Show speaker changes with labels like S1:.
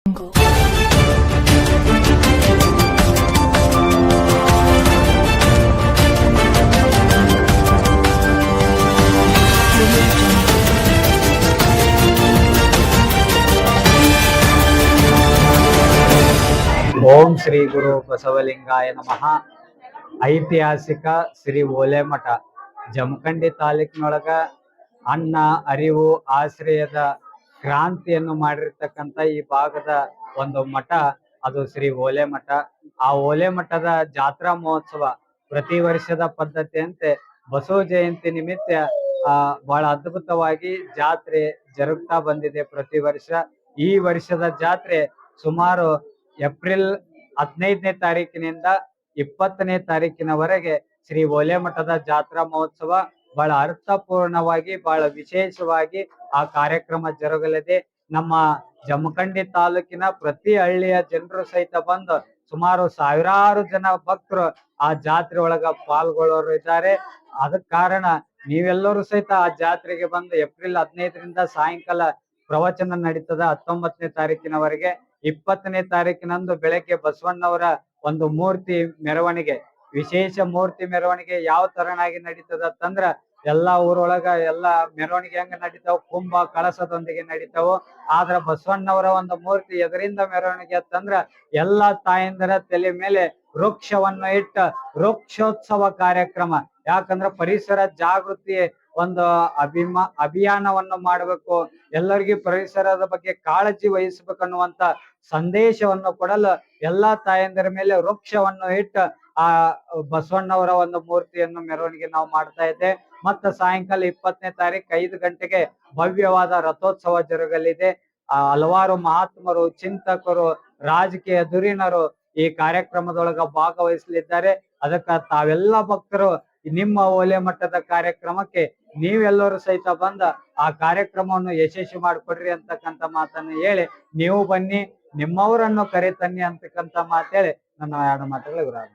S1: ಓಂ ಶ್ರೀ ಗುರು ಬಸವಲಿಂಗಾಯ ನಮಃ. ಐತಿಹಾಸಿಕ ಶ್ರೀ ಓಲೆಮಠ ಜಮಖಂಡಿ ತಾಲೂಕಿನೊಳಗ ಅನ್ನ ಅರಿವು ಆಶ್ರಯದ ಕ್ರಾಂತಿಯನ್ನು ಮಾಡಿರ್ತಕ್ಕಂಥ ಈ ಭಾಗದ ಒಂದು ಮಠ ಅದು ಶ್ರೀ ಓಲೆಮಠ. ಆ ಓಲೆಮಠದ ಜಾತ್ರಾ ಮಹೋತ್ಸವ ಪ್ರತಿ ವರ್ಷದ ಪದ್ಧತಿಯಂತೆ ಬಸವ ಜಯಂತಿ ನಿಮಿತ್ತ ಬಹಳ ಅದ್ಭುತವಾಗಿ ಜಾತ್ರೆ ಜರುಗ್ತಾ ಬಂದಿದೆ ಪ್ರತಿ ವರ್ಷ. ಈ ವರ್ಷದ ಜಾತ್ರೆ ಸುಮಾರು ಏಪ್ರಿಲ್ 15ನೇ ತಾರೀಕಿನಿಂದ 20ನೇ ತಾರೀಕಿನವರೆಗೆ ಶ್ರೀ ಓಲೆಮಠದ ಜಾತ್ರಾ ಮಹೋತ್ಸವ ಬಹಳ ಅರ್ಥಪೂರ್ಣವಾಗಿ ಬಹಳ ವಿಶೇಷವಾಗಿ ಆ ಕಾರ್ಯಕ್ರಮ ಜರುಗಲಿದೆ. ನಮ್ಮ ಜಮಖಂಡಿ ತಾಲೂಕಿನ ಪ್ರತಿ ಹಳ್ಳಿಯ ಜನರು ಸಹಿತ ಬಂದು ಸುಮಾರು ಸಾವಿರಾರು ಜನ ಭಕ್ತರು ಆ ಜಾತ್ರೆ ಒಳಗ ಪಾಲ್ಗೊಳ್ಳೋರು ಇದ್ದಾರೆ. ಅದಕ್ಕೆ ಕಾರಣ ನೀವೆಲ್ಲರೂ ಸಹಿತ ಆ ಜಾತ್ರೆಗೆ ಬಂದು ಏಪ್ರಿಲ್ 15ರಿಂದ ಸಾಯಂಕಾಲ ಪ್ರವಚನ ನಡೀತದ 19ನೇ ತಾರೀಕಿನವರೆಗೆ. 20ನೇ ತಾರೀಕಿನಂದು ಬೆಳಗ್ಗೆ ಬಸವಣ್ಣವರ ಒಂದು ಮೂರ್ತಿ ಮೆರವಣಿಗೆ, ವಿಶೇಷ ಮೂರ್ತಿ ಮೆರವಣಿಗೆ ಯಾವ ತರನಾಗಿ ನಡೀತದ ಅಂತಂದ್ರ ಎಲ್ಲಾ ಊರೊಳಗ ಎಲ್ಲಾ ಮೆರವಣಿಗೆ ಹೆಂಗ ನಡೀತಾವ, ಕುಂಭ ಕಳಸದೊಂದಿಗೆ ನಡೀತಾವ. ಆದ್ರ ಬಸವಣ್ಣವರ ಒಂದು ಮೂರ್ತಿ ಎದರಿಂದ ಮೆರವಣಿಗೆ ಅಂತಂದ್ರ ಎಲ್ಲಾ ತಾಯಂದರ ತಲೆ ಮೇಲೆ ವೃಕ್ಷವನ್ನು ಇಟ್ಟ ವೃಕ್ಷೋತ್ಸವ ಕಾರ್ಯಕ್ರಮ. ಯಾಕಂದ್ರ ಪರಿಸರ ಜಾಗೃತಿ ಒಂದು ಅಭಿಯಾನವನ್ನು ಮಾಡಬೇಕು, ಎಲ್ಲರಿಗೂ ಪರಿಸರದ ಬಗ್ಗೆ ಕಾಳಜಿ ವಹಿಸ್ಬೇಕನ್ನುವಂತ ಸಂದೇಶವನ್ನು ಕೊಡಲು ಎಲ್ಲಾ ತಾಯಂದಿರ ಮೇಲೆ ವೃಕ್ಷವನ್ನು ಇಟ್ಟ ಆ ಬಸವಣ್ಣವರ ಒಂದು ಮೂರ್ತಿಯನ್ನು ಮೆರವಣಿಗೆ ನಾವು ಮಾಡ್ತಾ ಇದ್ದೆ. ಮತ್ತ ಸಾಯಂಕಾಲ 20ನೇ ತಾರೀಕು 5 ಗಂಟೆಗೆ ಭವ್ಯವಾದ ರಥೋತ್ಸವ ಜರುಗಲಿದೆ. ಹಲವಾರು ಮಹಾತ್ಮರು, ಚಿಂತಕರು, ರಾಜಕೀಯ ಧುರೀಣರು ಈ ಕಾರ್ಯಕ್ರಮದೊಳಗ ಭಾಗವಹಿಸಲಿದ್ದಾರೆ. ಅದಕ್ಕ ತಾವೆಲ್ಲ ಭಕ್ತರು ನಿಮ್ಮ ಓಲೆಮಠದ ಕಾರ್ಯಕ್ರಮಕ್ಕೆ ನೀವೆಲ್ಲರೂ ಸಹಿತ ಬಂದ ಆ ಕಾರ್ಯಕ್ರಮವನ್ನು ಯಶಸ್ವಿ ಮಾಡಿಕೊಡ್ರಿ ಅಂತಕ್ಕಂಥ ಮಾತನ್ನು ಹೇಳಿ, ನೀವು ಬನ್ನಿ ನಿಮ್ಮವರನ್ನು ಕರೆ ತನ್ನಿ ಅಂತಕ್ಕಂಥ ಮಾತೇಳಿ ನನ್ನ ಎರಡು ಮಾತುಗಳು ವಿರಾಮ.